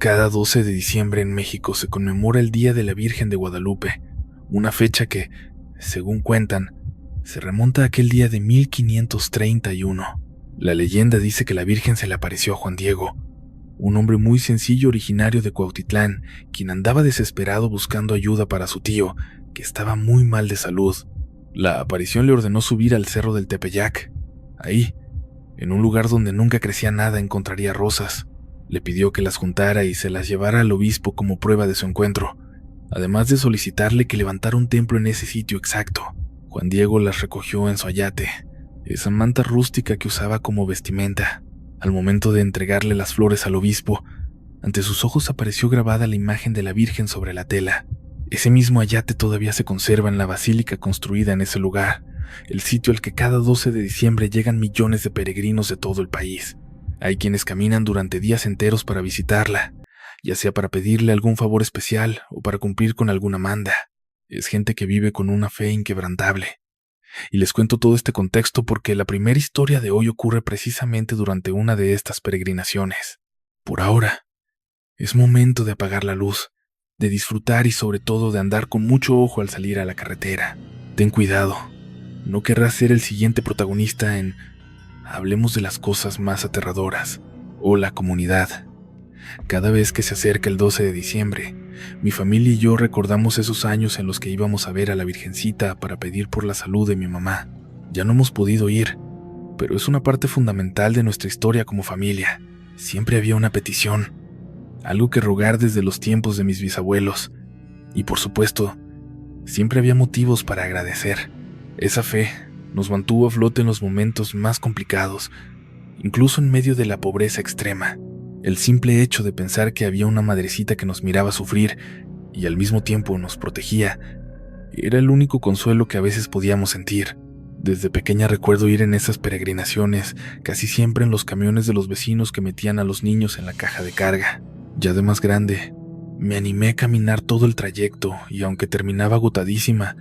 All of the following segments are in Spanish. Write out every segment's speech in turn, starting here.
Cada 12 de diciembre en México se conmemora el Día de la Virgen de Guadalupe, una fecha que, según cuentan, se remonta a aquel día de 1531. La leyenda dice que la Virgen se le apareció a Juan Diego, un hombre muy sencillo originario de Cuautitlán, quien andaba desesperado buscando ayuda para su tío, que estaba muy mal de salud. La aparición le ordenó subir al cerro del Tepeyac. Ahí, en un lugar donde nunca crecía nada, encontraría rosas. Le pidió que las juntara y se las llevara al obispo como prueba de su encuentro, además de solicitarle que levantara un templo en ese sitio exacto. Juan Diego las recogió en su ayate, esa manta rústica que usaba como vestimenta. Al momento de entregarle las flores al obispo, ante sus ojos apareció grabada la imagen de la Virgen sobre la tela. Ese mismo ayate todavía se conserva en la basílica construida en ese lugar, el sitio al que cada 12 de diciembre llegan millones de peregrinos de todo el país. Hay quienes caminan durante días enteros para visitarla, ya sea para pedirle algún favor especial o para cumplir con alguna manda. Es gente que vive con una fe inquebrantable. Y les cuento todo este contexto porque la primera historia de hoy ocurre precisamente durante una de estas peregrinaciones. Por ahora, es momento de apagar la luz, de disfrutar y sobre todo de andar con mucho ojo al salir a la carretera. Ten cuidado, no querrás ser el siguiente protagonista en Hablemos de las cosas más aterradoras, o la comunidad. Cada vez que se acerca el 12 de diciembre, mi familia y yo recordamos esos años en los que íbamos a ver a la Virgencita para pedir por la salud de mi mamá. Ya no hemos podido ir, pero es una parte fundamental de nuestra historia como familia. Siempre había una petición, algo que rogar desde los tiempos de mis bisabuelos. Y por supuesto, siempre había motivos para agradecer. Esa fe nos mantuvo a flote en los momentos más complicados, incluso en medio de la pobreza extrema. El simple hecho de pensar que había una madrecita que nos miraba sufrir y al mismo tiempo nos protegía era el único consuelo que a veces podíamos sentir. Desde pequeña recuerdo ir en esas peregrinaciones, casi siempre en los camiones de los vecinos que metían a los niños en la caja de carga. Ya de más grande, me animé a caminar todo el trayecto y aunque terminaba agotadísima,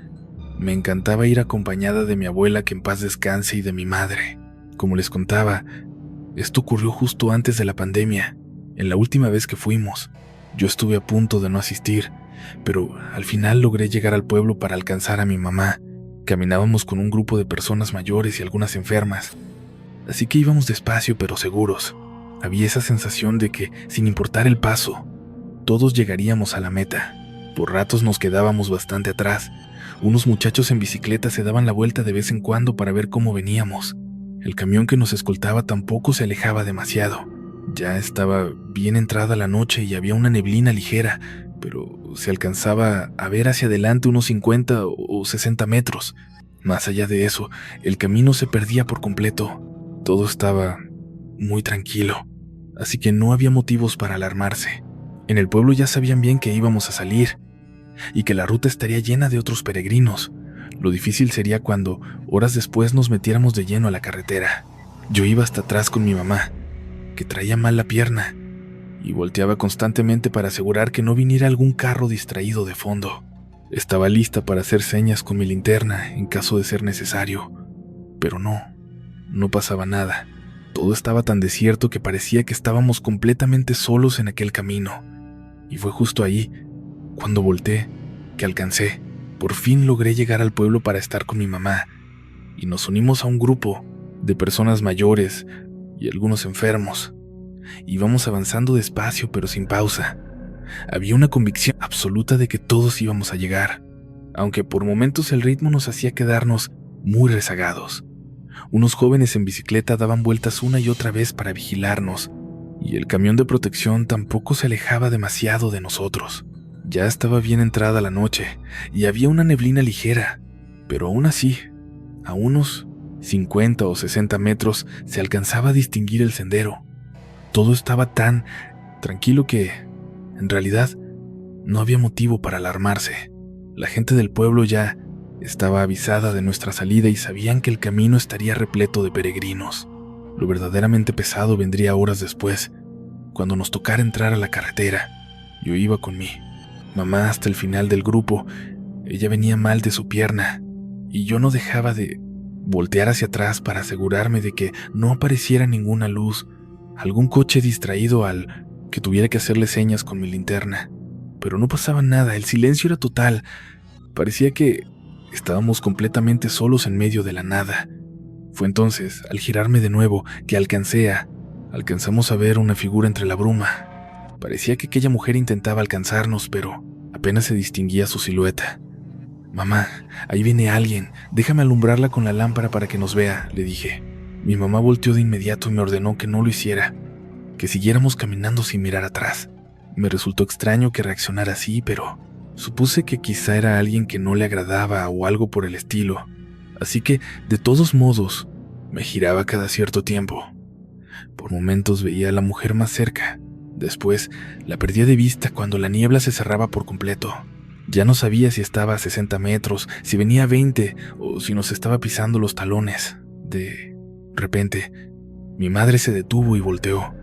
me encantaba ir acompañada de mi abuela, que en paz descanse, y de mi madre. Como les contaba, esto ocurrió justo antes de la pandemia, en la última vez que fuimos. Yo estuve a punto de no asistir, pero al final logré llegar al pueblo para alcanzar a mi mamá. Caminábamos con un grupo de personas mayores y algunas enfermas, así que íbamos despacio pero seguros. Había esa sensación de que, sin importar el paso, todos llegaríamos a la meta. Por ratos nos quedábamos bastante atrás. Unos muchachos en bicicleta se daban la vuelta de vez en cuando para ver cómo veníamos. El camión que nos escoltaba tampoco se alejaba demasiado. Ya estaba bien entrada la noche y había una neblina ligera, pero se alcanzaba a ver hacia adelante unos 50 o 60 metros. Más allá de eso, el camino se perdía por completo. Todo estaba muy tranquilo, así que no había motivos para alarmarse. En el pueblo ya sabían bien que íbamos a salir y que la ruta estaría llena de otros peregrinos. Lo difícil sería cuando, horas después, nos metiéramos de lleno a la carretera. Yo iba hasta atrás con mi mamá, que traía mal la pierna, y volteaba constantemente para asegurar que no viniera algún carro distraído de fondo. Estaba lista para hacer señas con mi linterna en caso de ser necesario, pero no pasaba nada. Todo estaba tan desierto que parecía que estábamos completamente solos en aquel camino. Y fue justo ahí, cuando volteé, que alcancé. Por fin logré llegar al pueblo para estar con mi mamá, y nos unimos a un grupo de personas mayores y algunos enfermos. Íbamos avanzando despacio pero sin pausa. Había una convicción absoluta de que todos íbamos a llegar, aunque por momentos el ritmo nos hacía quedarnos muy rezagados. Unos jóvenes en bicicleta daban vueltas una y otra vez para vigilarnos, y el camión de protección tampoco se alejaba demasiado de nosotros. Ya estaba bien entrada la noche y había una neblina ligera, pero aún así, a unos 50 o 60 metros se alcanzaba a distinguir el sendero. Todo estaba tan tranquilo que, en realidad, no había motivo para alarmarse. La gente del pueblo ya estaba avisada de nuestra salida y sabían que el camino estaría repleto de peregrinos. Lo verdaderamente pesado vendría horas después, cuando nos tocara entrar a la carretera. Yo iba con mi mamá hasta el final del grupo. Ella venía mal de su pierna, y yo no dejaba de voltear hacia atrás para asegurarme de que no apareciera ninguna luz, algún coche distraído al que tuviera que hacerle señas con mi linterna. Pero no pasaba nada, el silencio era total. Parecía que estábamos completamente solos en medio de la nada. Fue entonces, al girarme de nuevo, que alcanzamos a ver una figura entre la bruma. Parecía que aquella mujer intentaba alcanzarnos, pero apenas se distinguía su silueta. «Mamá, ahí viene alguien, déjame alumbrarla con la lámpara para que nos vea», le dije. Mi mamá volteó de inmediato y me ordenó que no lo hiciera, que siguiéramos caminando sin mirar atrás. Me resultó extraño que reaccionara así, pero supuse que quizá era alguien que no le agradaba o algo por el estilo, así que, de todos modos, me giraba cada cierto tiempo. Por momentos veía a la mujer más cerca, después la perdía de vista cuando la niebla se cerraba por completo. Ya no sabía si estaba a 60 metros, si venía a 20 o si nos estaba pisando los talones. De repente, mi madre se detuvo y volteó.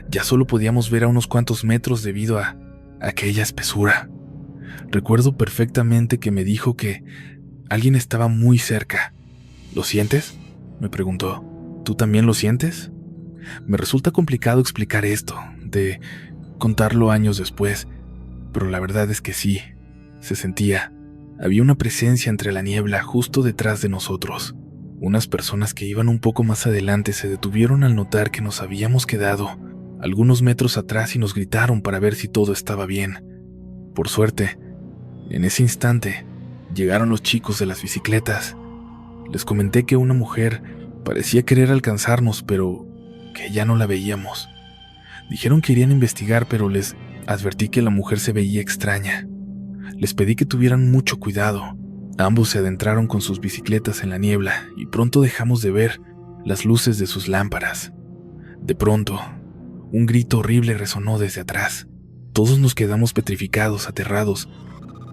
Ya solo podíamos ver a unos cuantos metros debido a aquella espesura. Recuerdo perfectamente que me dijo que alguien estaba muy cerca. ¿Lo sientes?, me preguntó. ¿Tú también lo sientes? Me resulta complicado explicar esto, de contarlo años después, pero la verdad es que sí, se sentía. Había una presencia entre la niebla justo detrás de nosotros. Unas personas que iban un poco más adelante se detuvieron al notar que nos habíamos quedado algunos metros atrás y nos gritaron para ver si todo estaba bien. Por suerte, en ese instante, llegaron los chicos de las bicicletas. Les comenté que una mujer parecía querer alcanzarnos, pero que ya no la veíamos. Dijeron que irían a investigar, pero les advertí que la mujer se veía extraña. Les pedí que tuvieran mucho cuidado. Ambos se adentraron con sus bicicletas en la niebla y pronto dejamos de ver las luces de sus lámparas. De pronto, un grito horrible resonó desde atrás. Todos nos quedamos petrificados, aterrados,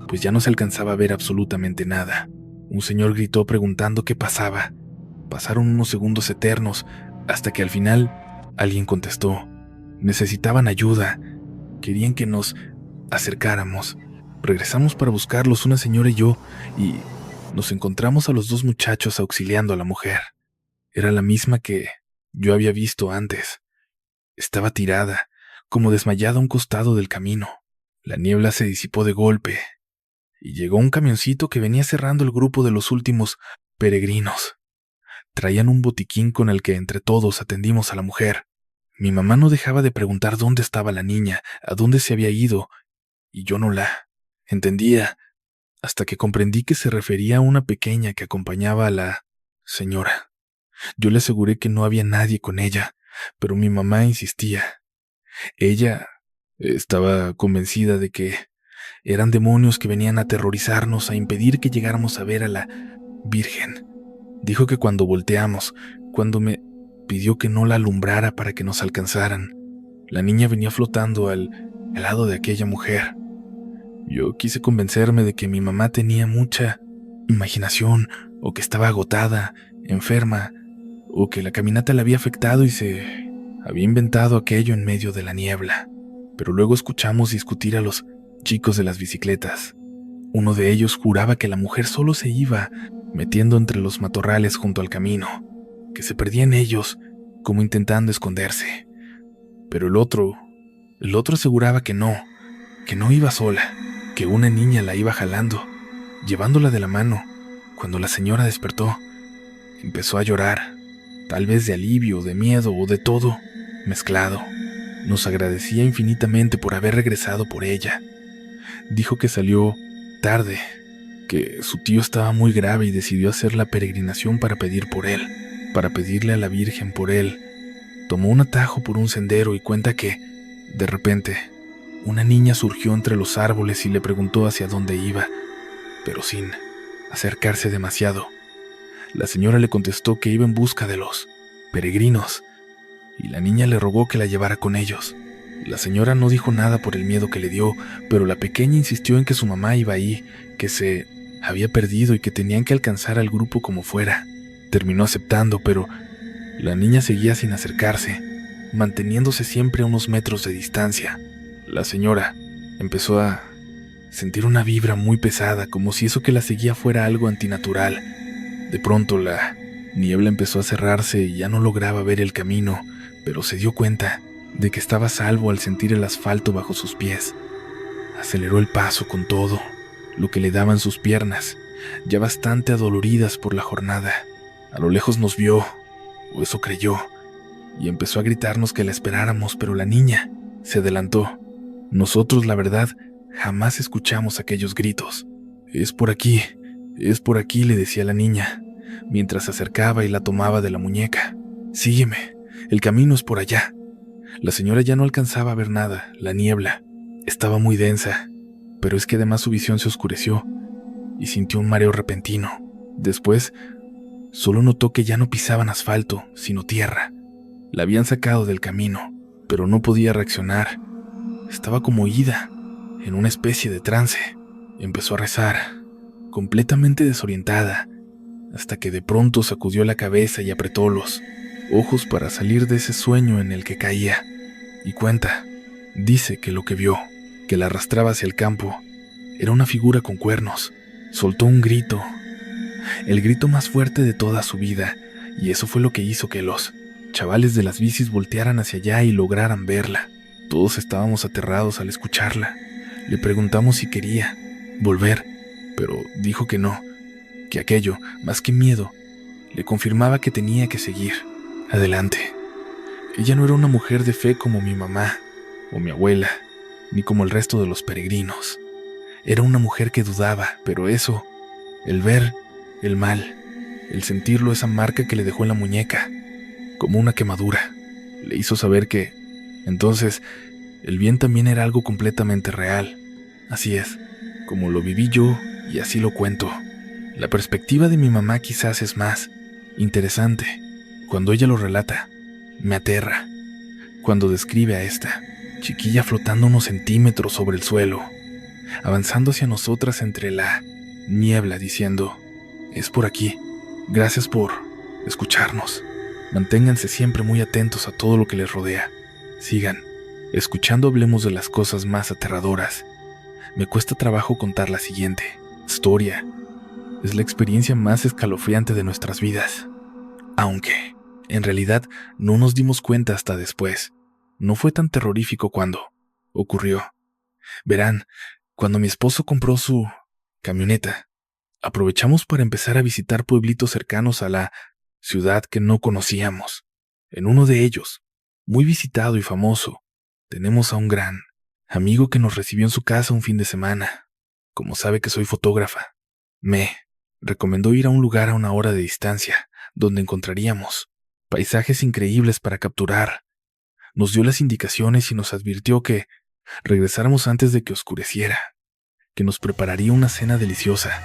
pues ya no se alcanzaba a ver absolutamente nada. Un señor gritó preguntando qué pasaba. Pasaron unos segundos eternos, hasta que al final alguien contestó. Necesitaban ayuda. Querían que nos acercáramos. Regresamos para buscarlos, una señora y yo, y nos encontramos a los dos muchachos auxiliando a la mujer. Era la misma que yo había visto antes. Estaba tirada, como desmayada a un costado del camino. La niebla se disipó de golpe, y llegó un camioncito que venía cerrando el grupo de los últimos peregrinos. Traían un botiquín con el que entre todos atendimos a la mujer. Mi mamá no dejaba de preguntar dónde estaba la niña, a dónde se había ido, y yo no la entendía, hasta que comprendí que se refería a una pequeña que acompañaba a la señora. Yo le aseguré que no había nadie con ella, pero mi mamá insistía. Ella estaba convencida de que eran demonios que venían a aterrorizarnos, a impedir que llegáramos a ver a la Virgen. Dijo que cuando volteamos, cuando me pidió que no la alumbrara para que nos alcanzaran, la niña venía flotando al lado de aquella mujer. Yo quise convencerme de que mi mamá tenía mucha imaginación, o que estaba agotada, enferma, o que la caminata la había afectado y se había inventado aquello en medio de la niebla. Pero luego escuchamos discutir a los chicos de las bicicletas. Uno de ellos juraba que la mujer solo se iba metiendo entre los matorrales junto al camino, que se perdía en ellos, como intentando esconderse. Pero el otro aseguraba que no iba sola, que una niña la iba jalando, llevándola de la mano. Cuando la señora despertó, empezó a llorar, tal vez de alivio, de miedo o de todo mezclado. Nos agradecía infinitamente por haber regresado por ella. Dijo que salió tarde, que su tío estaba muy grave y decidió hacer la peregrinación para pedir por él, para pedirle a la Virgen por él. Tomó un atajo por un sendero y cuenta que, de repente, una niña surgió entre los árboles y le preguntó hacia dónde iba, pero sin acercarse demasiado. La señora le contestó que iba en busca de los peregrinos, y la niña le rogó que la llevara con ellos. La señora no dijo nada por el miedo que le dio, pero la pequeña insistió en que su mamá iba ahí, que se había perdido y que tenían que alcanzar al grupo como fuera. Terminó aceptando, pero la niña seguía sin acercarse, manteniéndose siempre a unos metros de distancia. La señora empezó a sentir una vibra muy pesada, como si eso que la seguía fuera algo antinatural. De pronto la niebla empezó a cerrarse y ya no lograba ver el camino, pero se dio cuenta de que estaba a salvo al sentir el asfalto bajo sus pies. Aceleró el paso con todo lo que le daban sus piernas, ya bastante adoloridas por la jornada. A lo lejos nos vio, o eso creyó, y empezó a gritarnos que la esperáramos, pero la niña se adelantó. Nosotros, la verdad, jamás escuchamos aquellos gritos. Es por aquí, le decía la niña, mientras se acercaba y la tomaba de la muñeca. Sígueme, el camino es por allá. La señora ya no alcanzaba a ver nada, la niebla estaba muy densa, pero es que además su visión se oscureció y sintió un mareo repentino. Después, solo notó que ya no pisaban asfalto, sino tierra. La habían sacado del camino, pero no podía reaccionar. Estaba como ida, en una especie de trance. Empezó a rezar, completamente desorientada, hasta que de pronto sacudió la cabeza y apretó los ojos para salir de ese sueño en el que caía. Y dice que lo que vio, que la arrastraba hacia el campo, era una figura con cuernos. Soltó un grito, el grito más fuerte de toda su vida, y eso fue lo que hizo que los chavales de las bicis voltearan hacia allá y lograran verla. Todos estábamos aterrados al escucharla. Le preguntamos si quería volver, pero dijo que no, que aquello, más que miedo, le confirmaba que tenía que seguir adelante. Ella no era una mujer de fe como mi mamá o mi abuela, ni como el resto de los peregrinos. Era una mujer que dudaba, pero eso, el ver el mal, el sentirlo, esa marca que le dejó en la muñeca, como una quemadura, le hizo saber que, entonces, el bien también era algo completamente real. Así es, como lo viví yo y así lo cuento. La perspectiva de mi mamá quizás es más interesante. Cuando ella lo relata, me aterra. Cuando describe a esta chiquilla flotando unos centímetros sobre el suelo, avanzando hacia nosotras entre la niebla, diciendo: es por aquí, gracias por escucharnos. Manténganse siempre muy atentos a todo lo que les rodea. Sigan escuchando, hablemos de las cosas más aterradoras. Me cuesta trabajo contar la siguiente historia. Es la experiencia más escalofriante de nuestras vidas. Aunque, en realidad, no nos dimos cuenta hasta después. No fue tan terrorífico cuando ocurrió. Verán, cuando mi esposo compró su camioneta, aprovechamos para empezar a visitar pueblitos cercanos a la ciudad que no conocíamos. En uno de ellos, muy visitado y famoso, tenemos a un gran amigo que nos recibió en su casa un fin de semana. Como sabe que soy fotógrafa, me recomendó ir a un lugar a 1 hora de distancia, donde encontraríamos paisajes increíbles para capturar. Nos dio las indicaciones y nos advirtió que regresáramos antes de que oscureciera, que nos prepararía una cena deliciosa.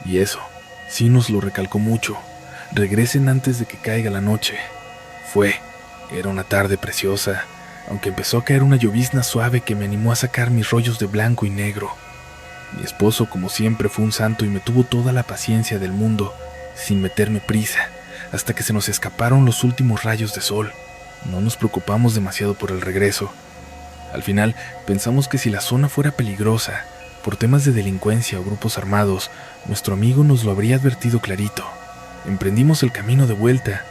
Y eso, sí nos lo recalcó mucho. Regresen antes de que caiga la noche. Era una tarde preciosa, aunque empezó a caer una llovizna suave que me animó a sacar mis rollos de blanco y negro. Mi esposo, como siempre, fue un santo y me tuvo toda la paciencia del mundo, sin meterme prisa, hasta que se nos escaparon los últimos rayos de sol. No nos preocupamos demasiado por el regreso. Al final, pensamos que si la zona fuera peligrosa, por temas de delincuencia o grupos armados, nuestro amigo nos lo habría advertido clarito. Emprendimos el camino de vuelta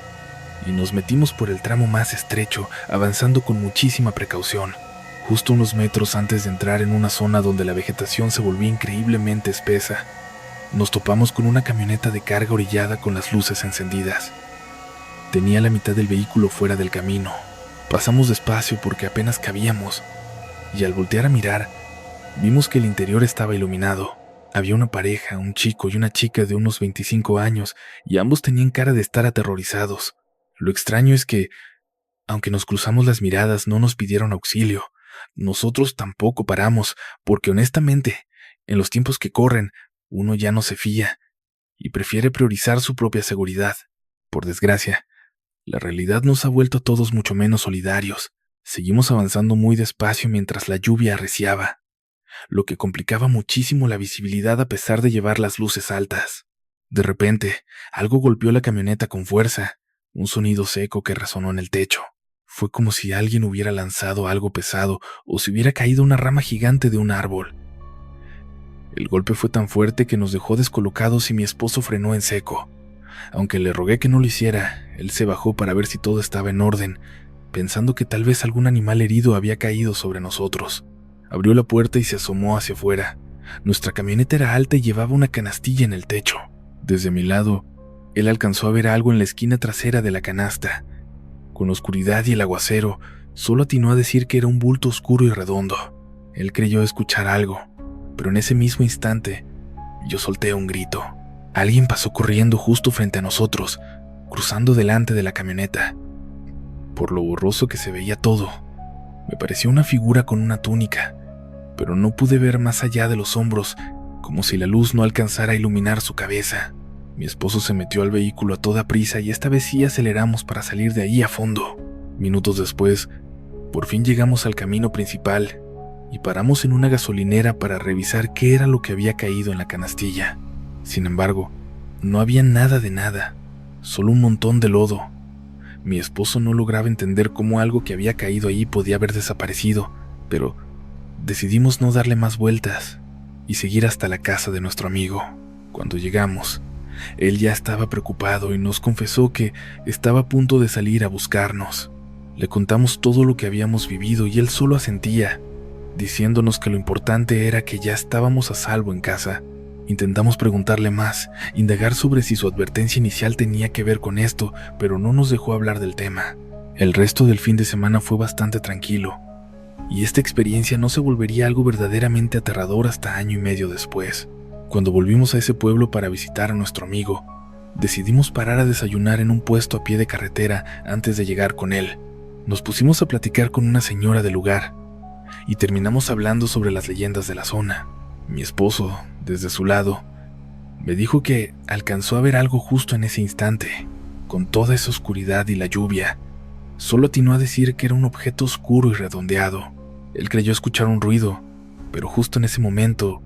y nos metimos por el tramo más estrecho, avanzando con muchísima precaución. Justo unos metros antes de entrar en una zona donde la vegetación se volvía increíblemente espesa, nos topamos con una camioneta de carga orillada con las luces encendidas. Tenía la mitad del vehículo fuera del camino. Pasamos despacio porque apenas cabíamos, y al voltear a mirar, vimos que el interior estaba iluminado. Había una pareja, un chico y una chica de unos 25 años, y ambos tenían cara de estar aterrorizados. Lo extraño es que, aunque nos cruzamos las miradas, no nos pidieron auxilio. Nosotros tampoco paramos, porque honestamente, en los tiempos que corren, uno ya no se fía y prefiere priorizar su propia seguridad. Por desgracia, la realidad nos ha vuelto a todos mucho menos solidarios. Seguimos avanzando muy despacio mientras la lluvia arreciaba, lo que complicaba muchísimo la visibilidad a pesar de llevar las luces altas. De repente, algo golpeó la camioneta con fuerza, un sonido seco que resonó en el techo. Fue como si alguien hubiera lanzado algo pesado o si hubiera caído una rama gigante de un árbol. El golpe fue tan fuerte que nos dejó descolocados y mi esposo frenó en seco. Aunque le rogué que no lo hiciera, él se bajó para ver si todo estaba en orden pensando que tal vez algún animal herido había caído sobre nosotros. Abrió la puerta y se asomó hacia afuera. Nuestra camioneta era alta y llevaba una canastilla en el techo. Desde mi lado, él alcanzó a ver algo en la esquina trasera de la canasta. Con la oscuridad y el aguacero, solo atinó a decir que era un bulto oscuro y redondo. Él creyó escuchar algo, pero en ese mismo instante, yo solté un grito. Alguien pasó corriendo justo frente a nosotros, cruzando delante de la camioneta. Por lo borroso que se veía todo, me pareció una figura con una túnica, pero no pude ver más allá de los hombros, como si la luz no alcanzara a iluminar su cabeza. Mi esposo se metió al vehículo a toda prisa y esta vez sí aceleramos para salir de ahí a fondo. Minutos después, por fin llegamos al camino principal y paramos en una gasolinera para revisar qué era lo que había caído en la canastilla. Sin embargo, no había nada de nada, solo un montón de lodo. Mi esposo no lograba entender cómo algo que había caído ahí podía haber desaparecido, pero decidimos no darle más vueltas y seguir hasta la casa de nuestro amigo. Cuando llegamos, él ya estaba preocupado y nos confesó que estaba a punto de salir a buscarnos. Le contamos todo lo que habíamos vivido y él solo asentía, diciéndonos que lo importante era que ya estábamos a salvo en casa. Intentamos preguntarle más, indagar sobre si su advertencia inicial tenía que ver con esto, pero no nos dejó hablar del tema. El resto del fin de semana fue bastante tranquilo, y esta experiencia no se volvería algo verdaderamente aterrador hasta año y medio después. Cuando volvimos a ese pueblo para visitar a nuestro amigo, decidimos parar a desayunar en un puesto a pie de carretera antes de llegar con él. Nos pusimos a platicar con una señora del lugar, y terminamos hablando sobre las leyendas de la zona. Mi esposo, desde su lado, me dijo que alcanzó a ver algo justo en ese instante, con toda esa oscuridad y la lluvia. Solo atinó a decir que era un objeto oscuro y redondeado. Él creyó escuchar un ruido, pero justo en ese momento,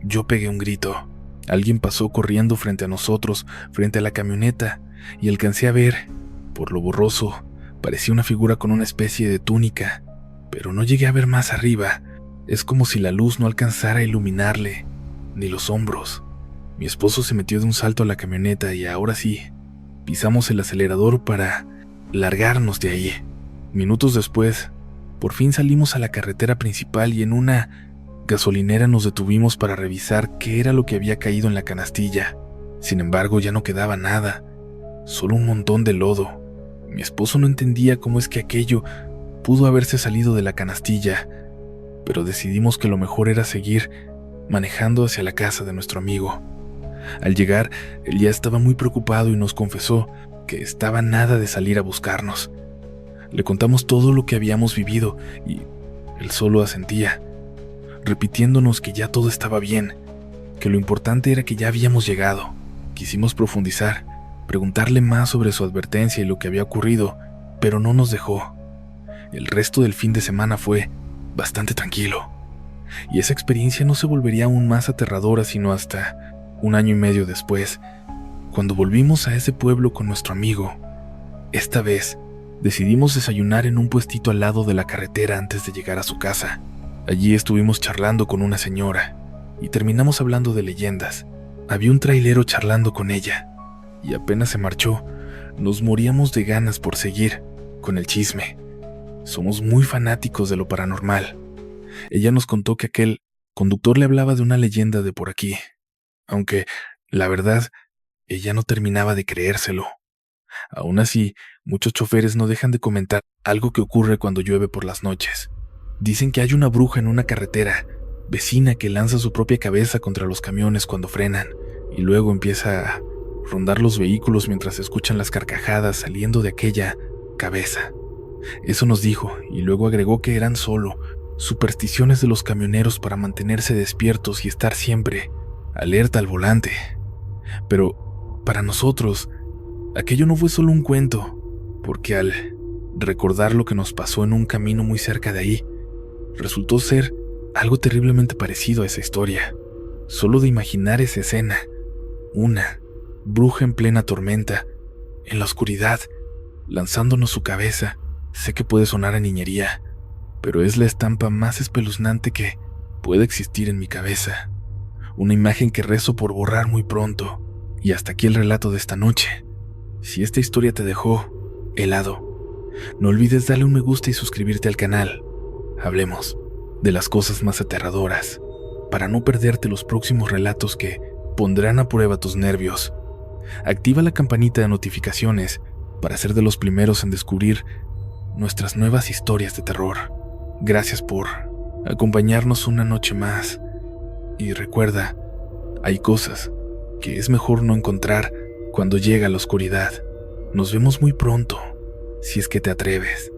yo pegué un grito. Alguien pasó corriendo frente a nosotros, frente a la camioneta, y alcancé a ver, por lo borroso, parecía una figura con una especie de túnica, pero no llegué a ver más arriba. Es como si la luz no alcanzara a iluminarle, ni los hombros. Mi esposo se metió de un salto a la camioneta y ahora sí, pisamos el acelerador para largarnos de ahí. Minutos después, por fin salimos a la carretera principal y en una gasolinera nos detuvimos para revisar qué era lo que había caído en la canastilla. Sin embargo, ya no quedaba nada, solo un montón de lodo. Mi esposo no entendía cómo es que aquello pudo haberse salido de la canastilla, pero decidimos que lo mejor era seguir manejando hacia la casa de nuestro amigo. Al llegar, él ya estaba muy preocupado y nos confesó que estaba nada de salir a buscarnos. Le contamos todo lo que habíamos vivido y él solo asentía, repitiéndonos que ya todo estaba bien, que lo importante era que ya habíamos llegado. Quisimos profundizar, preguntarle más sobre su advertencia y lo que había ocurrido, pero no nos dejó. El resto del fin de semana fue bastante tranquilo, y esa experiencia no se volvería aún más aterradora sino hasta un año y medio después, cuando volvimos a ese pueblo con nuestro amigo. Esta vez, decidimos desayunar en un puestito al lado de la carretera antes de llegar a su casa. Allí estuvimos charlando con una señora, y terminamos hablando de leyendas. Había un trailero charlando con ella, y apenas se marchó, nos moríamos de ganas por seguir con el chisme. Somos muy fanáticos de lo paranormal. Ella nos contó que aquel conductor le hablaba de una leyenda de por aquí, aunque, la verdad, ella no terminaba de creérselo. Aún así, muchos choferes no dejan de comentar algo que ocurre cuando llueve por las noches. Dicen que hay una bruja en una carretera, vecina, que lanza su propia cabeza contra los camiones cuando frenan, y luego empieza a rondar los vehículos mientras escuchan las carcajadas saliendo de aquella cabeza. Eso nos dijo, y luego agregó que eran solo supersticiones de los camioneros para mantenerse despiertos y estar siempre alerta al volante. Pero para nosotros, aquello no fue solo un cuento, porque al recordar lo que nos pasó en un camino muy cerca de ahí, resultó ser algo terriblemente parecido a esa historia. Solo de imaginar esa escena, una bruja en plena tormenta, en la oscuridad, lanzándonos su cabeza. Sé que puede sonar a niñería, pero es la estampa más espeluznante que puede existir en mi cabeza. Una imagen que rezo por borrar muy pronto. Y hasta aquí el relato de esta noche. Si esta historia te dejó helado, No olvides darle un me gusta y suscribirte al canal. Hablemos de las cosas más aterradoras, para no perderte los próximos relatos que pondrán a prueba tus nervios. Activa la campanita de notificaciones para ser de los primeros en descubrir nuestras nuevas historias de terror. Gracias por acompañarnos una noche más. Y recuerda, hay cosas que es mejor no encontrar cuando llega la oscuridad. Nos vemos muy pronto, si es que te atreves.